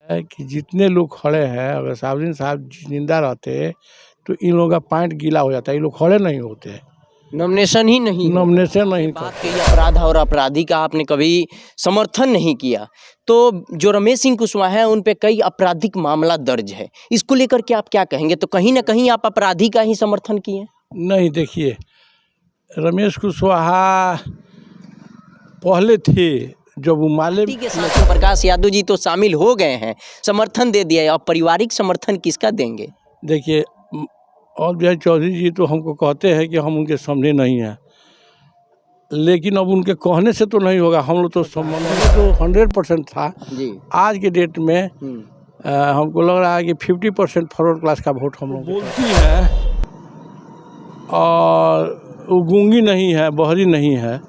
है कि जितने लोग खड़े हैं, अगर साबुद्दीन साहब जिंदा रहते तो इन लोगों का पैंट गीला हो जाता है। ये लोग खड़े नहीं होते, नॉमिनेशन ही नहीं होता। नॉमिनेशन नहीं बात करते। कही अपराध और अपराधी का, आपने कभी समर्थन नहीं किया, तो जो रमेश सिंह कुशवाहा है उन पे कई आपराधिक मामला दर्ज है, इसको लेकर के आप क्या कहेंगे? तो कहीं ना कहीं आप अपराधी का ही समर्थन किए। नहीं, देखिए, रमेश कुशवाहा पहले थे जब वो माले पार्टी के साथ में प्रकाश यादव जी तो शामिल हो गए हैं, समर्थन दे दिया है, अब पारिवारिक समर्थन किसका देंगे? देखिए, और जय चौधरी जी तो हमको कहते हैं कि हम उनके समझे नहीं हैं, लेकिन अब उनके कहने से तो नहीं होगा। हम लोग तो संबंध तो 100% था जी। आज के डेट में। हमको लग रहा है कि 50% फॉरवर्ड क्लास का वोट हम लोग बोलती है, और वो गूंगी नहीं है, बहरी नहीं है,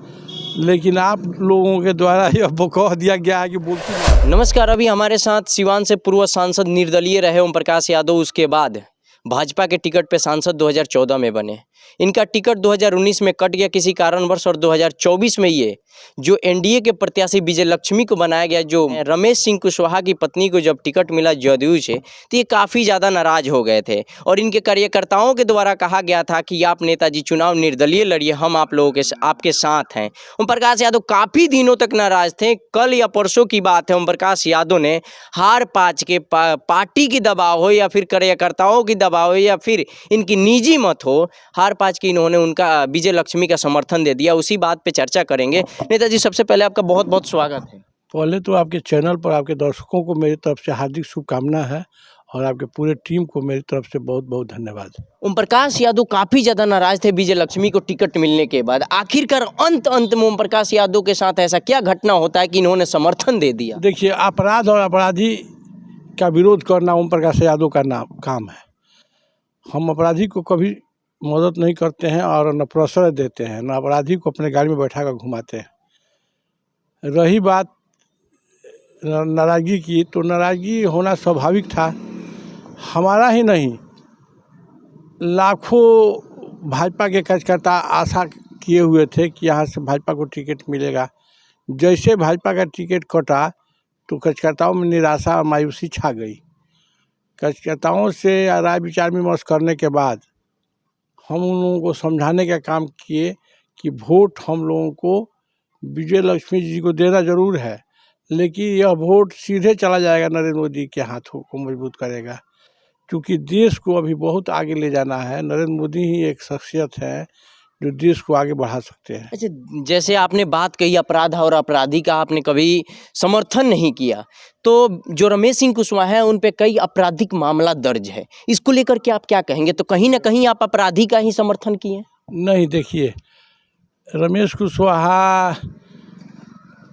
लेकिन आप लोगों के द्वारा यह कह दिया गया है कि बोलती नहीं। नमस्कार, अभी हमारे साथ सिवान से पूर्व सांसद निर्दलीय रहे ओम प्रकाश यादव, उसके बाद भाजपा के टिकट पे सांसद 2014 में बने। इनका टिकट 2019 में कट गया किसी कारणवश, और 2024 में ये जो एनडीए के प्रत्याशी विजय लक्ष्मी को बनाया गया, जो रमेश सिंह कुशवाहा की पत्नी को जब टिकट मिला जदयू से, तो ये काफ़ी ज़्यादा नाराज हो गए थे, और इनके कार्यकर्ताओं के द्वारा कहा गया था कि आप नेताजी चुनाव निर्दलीय लड़िए, हम आप लोगों के आपके साथ हैं। ओम प्रकाश यादव काफ़ी दिनों तक नाराज थे। कल या परसों की बात है, ओम प्रकाश यादव ने हार पाच के पार्टी की दबाव हो या फिर कार्यकर्ताओं की दबाव हो या फिर इनकी निजी मत हो, हार पाच की इन्होंने उनका विजय लक्ष्मी का समर्थन दे दिया। उसी बात पे चर्चा करेंगे। नेताजी, सबसे पहले आपका बहुत बहुत स्वागत है। पहले तो आपके चैनल पर आपके दर्शकों को मेरी तरफ से हार्दिक शुभकामना है, और आपके पूरे टीम को मेरी तरफ से बहुत बहुत धन्यवाद। ओम प्रकाश यादव काफ़ी ज़्यादा नाराज थे विजय लक्ष्मी को टिकट मिलने के बाद। आखिरकार अंत में ओम प्रकाश यादव के साथ ऐसा क्या घटना होता है कि इन्होंने समर्थन दे दिया? देखिए, अपराध और अपराधी का विरोध करना ओम प्रकाश यादव का काम है। हम अपराधी को कभी मदद नहीं करते हैं और न प्रश्रय देते हैं, न अपराधी को अपने गाड़ी में बैठा कर घुमाते हैं। रही बात नाराज़गी की, तो नाराज़गी होना स्वाभाविक था। हमारा ही नहीं, लाखों भाजपा के कार्यकर्ता आशा किए हुए थे कि यहाँ से भाजपा को टिकट मिलेगा। जैसे भाजपा का टिकट कटा तो कार्यकर्ताओं में निराशा और मायूसी छा गई। कार्यकर्ताओं से राय विचार विमर्श करने के बाद हम उन लोगों को समझाने का काम किए कि वोट हम लोगों को विजय लक्ष्मी जी को देना ज़रूर है, लेकिन यह वोट सीधे चला जाएगा नरेंद्र मोदी के हाथों को मजबूत करेगा, क्योंकि देश को अभी बहुत आगे ले जाना है। नरेंद्र मोदी ही एक शख्सियत है जो देश को आगे बढ़ा सकते हैं। अच्छा, जैसे आपने बात कही अपराध और अपराधी का, आपने कभी समर्थन नहीं किया, तो जो रमेश सिंह कुशवाहा है उन पे कई आपराधिक मामला दर्ज है, इसको लेकर के आप क्या कहेंगे? तो कहीं ना कहीं आप अपराधी का ही समर्थन किए। नहीं, देखिए, रमेश कुशवाहा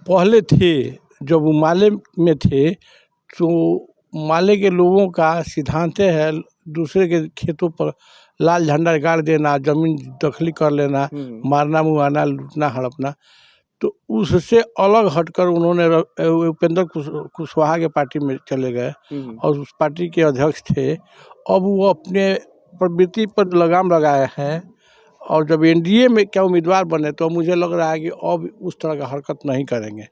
पहले थे जब वो माले में थे, तो माले के लोगों का सिद्धांत है दूसरे के खेतों पर लाल झंडा गाड़ देना, जमीन दखली कर लेना, मारना मुआना, लूटना हड़पना। तो उससे अलग हटकर उन्होंने उपेंद्र कुशवाहा के पार्टी में चले गए और उस पार्टी के अध्यक्ष थे। अब वो अपने प्रवृत्ति पर लगाम लगाए हैं, और जब एनडीए में क्या उम्मीदवार बने तो मुझे लग रहा है कि अब उस तरह का हरकत नहीं करेंगे।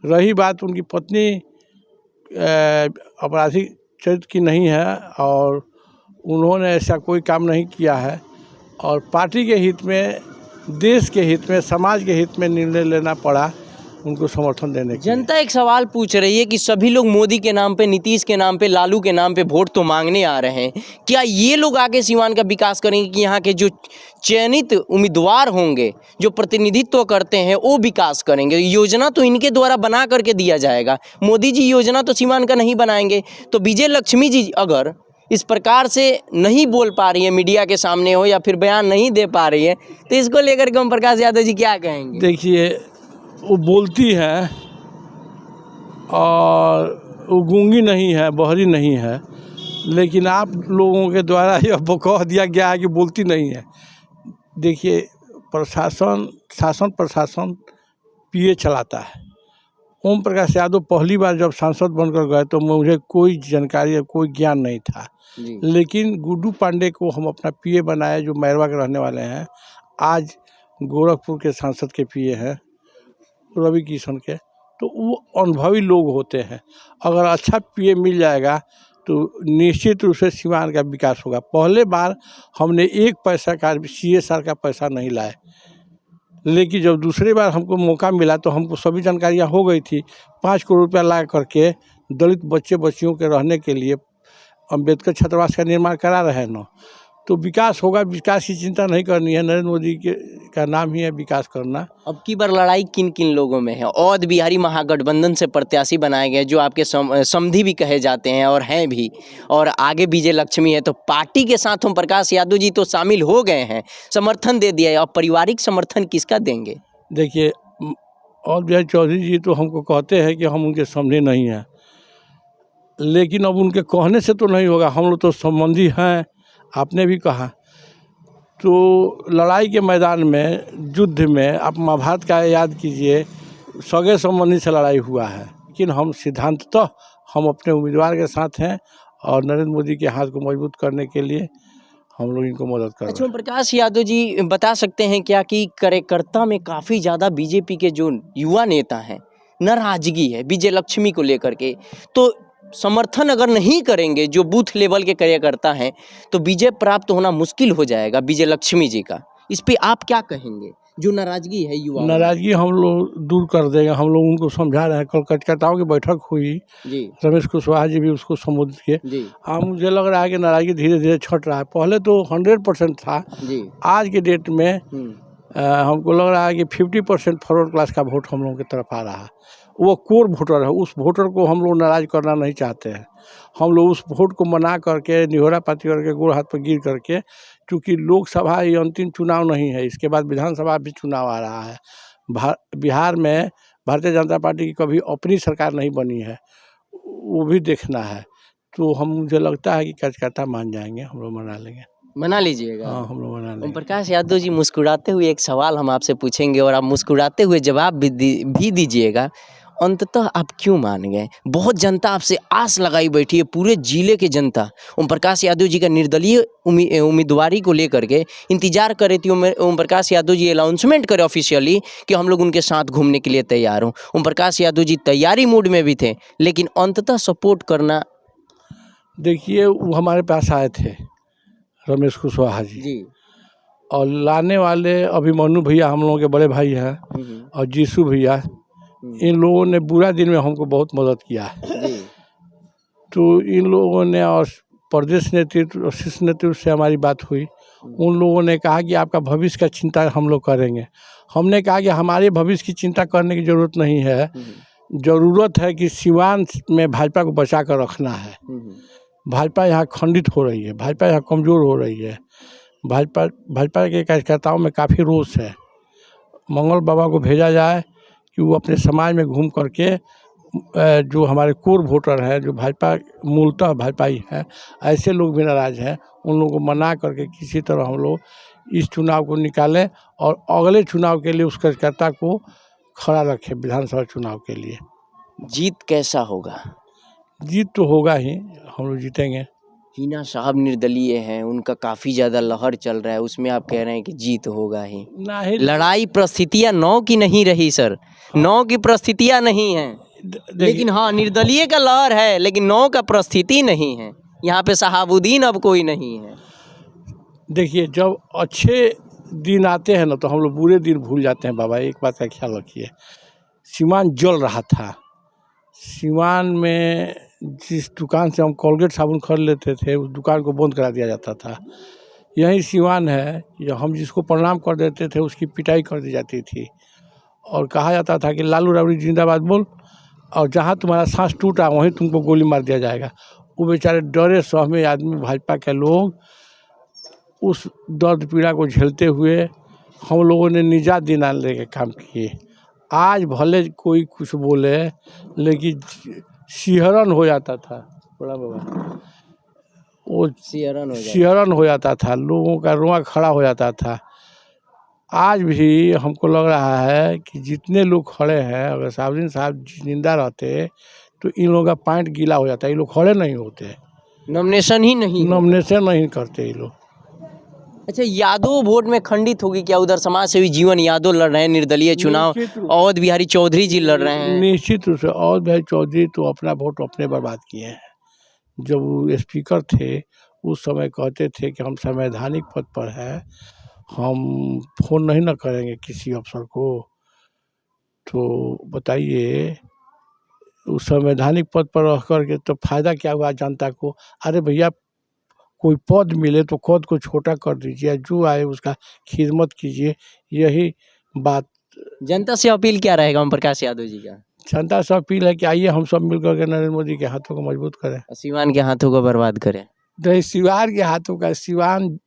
रही बात उनकी पत्नी अपराधी चरित्र की नहीं है, और उन्होंने ऐसा कोई काम नहीं किया है, और पार्टी के हित में, देश के हित में, समाज के हित में निर्णय लेना पड़ा उनको समर्थन देने के। जनता एक सवाल पूछ रही है कि सभी लोग मोदी के नाम पे, नीतीश के नाम पे, लालू के नाम पे वोट तो मांगने आ रहे हैं, क्या ये लोग आगे सिवान का विकास करेंगे कि यहाँ के जो चयनित उम्मीदवार होंगे, जो प्रतिनिधित्व करते हैं, वो विकास करेंगे? योजना तो इनके द्वारा बना करके दिया जाएगा, मोदी जी योजना तो सिवान का नहीं बनाएंगे। तो विजय लक्ष्मी जी अगर इस प्रकार से नहीं बोल पा रही है, मीडिया के सामने हो या फिर बयान नहीं दे पा रही है, तो इसको लेकर के ओम प्रकाश यादव जी क्या कहेंगे? देखिए, वो बोलती है और वो गूंगी नहीं है, बहरी नहीं है, लेकिन आप लोगों के द्वारा यह कह दिया गया है कि बोलती नहीं है। देखिए, शासन प्रशासन पीए चलाता है। ओम प्रकाश यादव पहली बार जब सांसद बनकर गए तो मुझे कोई जानकारी या कोई ज्ञान नहीं था, लेकिन गुड्डू पांडे को हम अपना पीए बनाए, जो मैरवा के रहने वाले हैं, आज गोरखपुर के सांसद के पीए हैं, रवि किशन के। तो वो अनुभवी लोग होते हैं। अगर अच्छा पीएम मिल जाएगा तो निश्चित रूप से सीवान का विकास होगा। पहले बार हमने 1 पैसा का CSR का पैसा नहीं लाए, लेकिन जब दूसरी बार हमको मौका मिला तो हमको सभी जानकारियाँ हो गई थी। 5 करोड़ रुपया ला करके दलित बच्चे बच्चियों के रहने के लिए अम्बेडकर छात्रावास का निर्माण करा रहे हैं ना। तो विकास होगा, विकास की चिंता नहीं करनी है। नरेंद्र मोदी का नाम ही है विकास करना। अब की बार लड़ाई किन किन लोगों में है? अवध बिहारी महागठबंधन से प्रत्याशी बनाए गए जो आपके समधी भी कहे जाते हैं और हैं भी, और आगे विजय लक्ष्मी है, तो पार्टी के साथ ओम प्रकाश यादव जी तो शामिल हो गए हैं, समर्थन दे दिया है। अब पारिवारिक समर्थन किसका देंगे? देखिए, अवध बिहारी चौधरी जी तो हमको कहते हैं कि हम उनके समधी नहीं हैं, लेकिन अब उनके कहने से तो नहीं होगा। हम लोग तो संबंधी हैं, आपने भी कहा। तो लड़ाई के मैदान में, युद्ध में, आप महाभारत का याद कीजिए, सगे संबंधी से लड़ाई हुआ है। लेकिन हम सिद्धांततः हम अपने उम्मीदवार के साथ हैं और नरेंद्र मोदी के हाथ को मजबूत करने के लिए हम लोग इनको मदद कर रहे हैं। अच्छा, ओम प्रकाश यादव जी बता सकते हैं क्या कि कार्यकर्ता में काफ़ी ज़्यादा बीजेपी के जो युवा नेता हैं नाराजगी है विजय लक्ष्मी को लेकर के, तो समर्थन अगर नहीं करेंगे जो बूथ लेवल के कार्यकर्ता हैं तो विजय प्राप्त होना मुश्किल हो जाएगा विजय लक्ष्मी जी का। इस पे आप क्या कहेंगे? जो नाराजगी है युवा, नाराजगी हम लोग दूर कर देंगे। हम लोग उनको समझा रहे हैं। कल कार्यकर्ताओं की बैठक हुई जी, रमेश कुशवाहा जी भी उसको संबोधित किए। जी, मुझे लग रहा है कि नाराजगी धीरे धीरे छट रहा है। पहले तो 100% था, जी, आज के डेट में हमको लग रहा है कि 50% फॉरवर्ड क्लास का वोट हम लोगों की तरफ आ रहा है। वो कोर वोटर है, उस वोटर को हम लोग नाराज करना नहीं चाहते हैं। हम लोग उस वोट को मना करके, निहोरा पाती करके, गोड़ हाथ पर गिर करके, क्योंकि लोकसभा ये अंतिम चुनाव नहीं है, इसके बाद विधानसभा भी चुनाव आ रहा है। बिहार में भारतीय जनता पार्टी की कभी अपनी सरकार नहीं बनी है, वो भी देखना है। तो मुझे लगता है कि कार्यकर्ता मान जाएंगे, हम लोग मना लेंगे। मना लीजिएगा? हाँ, हम लोग मना ओम लेंगे। प्रकाश यादव जी, मुस्कुराते हुए एक सवाल हम आपसे पूछेंगे और आप मुस्कुराते हुए जवाब भी दीजिएगा। अंततः आप क्यों मान गए? बहुत जनता आपसे आस लगाई बैठी है, पूरे जिले की जनता ओम प्रकाश यादव जी का निर्दलीय उम्मीदवारी को लेकर के इंतजार कर रही थी। ओम प्रकाश यादव जी अनाउंसमेंट करे ऑफिशियली कि हम लोग उनके साथ घूमने के लिए तैयार हों। ओम प्रकाश यादव जी तैयारी मूड में भी थे, लेकिन अंततः सपोर्ट करना। देखिए, वो हमारे पास आए थे रमेश कुशवाहा जी, और लाने वाले अभिमन्यु भैया हम लोगों के बड़े भाई हैं, और जीसू भैया, इन लोगों ने बुरा दिन में हमको बहुत मदद किया है। तो इन लोगों ने, और प्रदेश नेतृत्व और शीर्ष नेतृत्व से हमारी बात हुई। उन लोगों ने कहा कि आपका भविष्य का चिंता हम लोग करेंगे। हमने कहा कि हमारे भविष्य की चिंता करने की ज़रूरत नहीं है, ज़रूरत है कि सीवान में भाजपा को बचा कर रखना है। भाजपा यहाँ खंडित हो रही है, भाजपा यहाँ कमज़ोर हो रही है। भाजपा के कार्यकर्ताओं में काफ़ी रोष है। मंगल बाबा को भेजा जाए कि वो अपने समाज में घूम करके जो हमारे कोर वोटर हैं, जो भाजपा मूलतः भाजपाई हैं, ऐसे लोग भी नाराज़ हैं, उन लोगों को मना करके किसी तरह हम लोग इस चुनाव को निकालें और अगले चुनाव के लिए उस कार्यकर्ता को खड़ा रखें। विधानसभा चुनाव के लिए जीत कैसा होगा? जीत तो होगा ही, हम लोग जीतेंगे। हिना साहब निर्दलीय हैं, उनका काफ़ी ज़्यादा लहर चल रहा है, उसमें आप कह रहे हैं कि जीत होगा ही। नहीं, लड़ाई परिस्थितियाँ 9 की नहीं रही सर, 9 की परिस्थितियाँ नहीं हैं, लेकिन हाँ निर्दलीय का लहर है, लेकिन 9 का परिस्थिति नहीं है। यहाँ पे शहाबुद्दीन अब कोई नहीं है। देखिए, जब अच्छे दिन आते हैं ना तो हम लोग बुरे दिन भूल जाते हैं। बाबा, एक बात का ख्याल रखिए, सीवान जल रहा था। सीवान में जिस दुकान से हम कोलगेट साबुन खरीद लेते थे, उस दुकान को बंद करा दिया जाता था। यही सीवान है, या हम जिसको प्रणाम कर देते थे उसकी पिटाई कर दी जाती थी, और कहा जाता था कि लालू राबड़ी जिंदाबाद बोल, और जहाँ तुम्हारा सांस टूटा वहीं तुमको गोली मार दिया जाएगा। वो बेचारे डरे सहमे आदमी, भाजपा के लोग, उस दर्द पीड़ा को झेलते हुए हम लोगों ने निजात दिलाने के काम किए। आज भले कोई कुछ बोले, लेकिन सिहरन हो जाता था, बड़ा बाबा, वो सिहरन हो जाता था, लोगों का रोआ खड़ा हो जाता था। आज भी हमको लग रहा है कि जितने लोग खड़े हैं, अगर शहाबुद्दीन साहब जिंदा रहते तो इन लोगों का पैंट गीला हो जाता। ये लोग खड़े नहीं होते, नॉमिनेशन ही नहीं नॉमिनेशन नहीं करते ये लोग। अच्छा, यादव वोट में खंडित होगी क्या? उधर समाज सेवी जीवन यादव लड़ रहे हैं निर्दलीय चुनाव, निश्चित रूप अवध बिहारी चौधरी जी लड़ रहे हैं। निश्चित रूप से और भाई चौधरी तो अपना वोट अपने बर्बाद किए हैं। जब वो स्पीकर थे उस समय कहते थे कि हम संवैधानिक पद पर है, हम फ़ोन नहीं ना करेंगे किसी अफसर को। तो बताइए उस संवैधानिक पद पर रह कर के तो फ़ायदा क्या हुआ जनता को? अरे भैया कोई पद मिले तो पद को छोटा कर दीजिए, जो आए उसका खिदमत कीजिए, यही बात। जनता से अपील क्या रहेगा ओम प्रकाश यादव जी का? जनता से अपील है कि आइए हम सब मिलकर के नरेंद्र मोदी के हाथों को मजबूत करें। सिवान के हाथों को बर्बाद करें। नहीं, सिवान के हाथों का, सिवान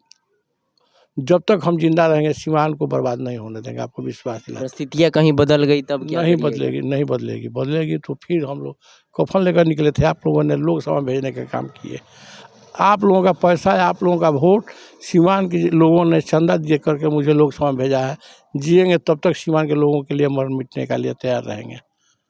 जब तक हम जिंदा रहेंगे सिवान को बर्बाद नहीं होने देंगे, आपको विश्वास दिलाते हैं। परिस्थितियां कहीं बदल गई तब क्या नहीं करिएगा? बदलेगी, नहीं बदलेगी, बदलेगी तो फिर हम लोग कफन लेकर निकले थे। आप लोगों ने लोकसभा में भेजने का काम किए। आप लोगों का पैसा है, आप लोगों का वोट, सिवान के लोगों ने चंदा दे करके मुझे लोकसभा में भेजा है। जिएंगे तब तक सिवान के लोगों के लिए मर मिटने के लिए तैयार रहेंगे।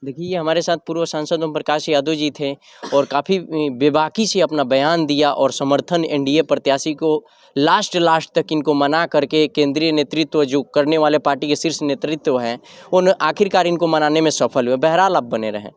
देखिए, ये हमारे साथ पूर्व सांसद ओम प्रकाश यादव जी थे और काफ़ी बेबाकी से अपना बयान दिया और समर्थन एनडीए प्रत्याशी को लास्ट तक इनको मना करके केंद्रीय नेतृत्व जो करने वाले पार्टी के शीर्ष नेतृत्व हैं उन आखिरकार इनको मनाने में सफल हुए। बहरहाल आप बने रहें।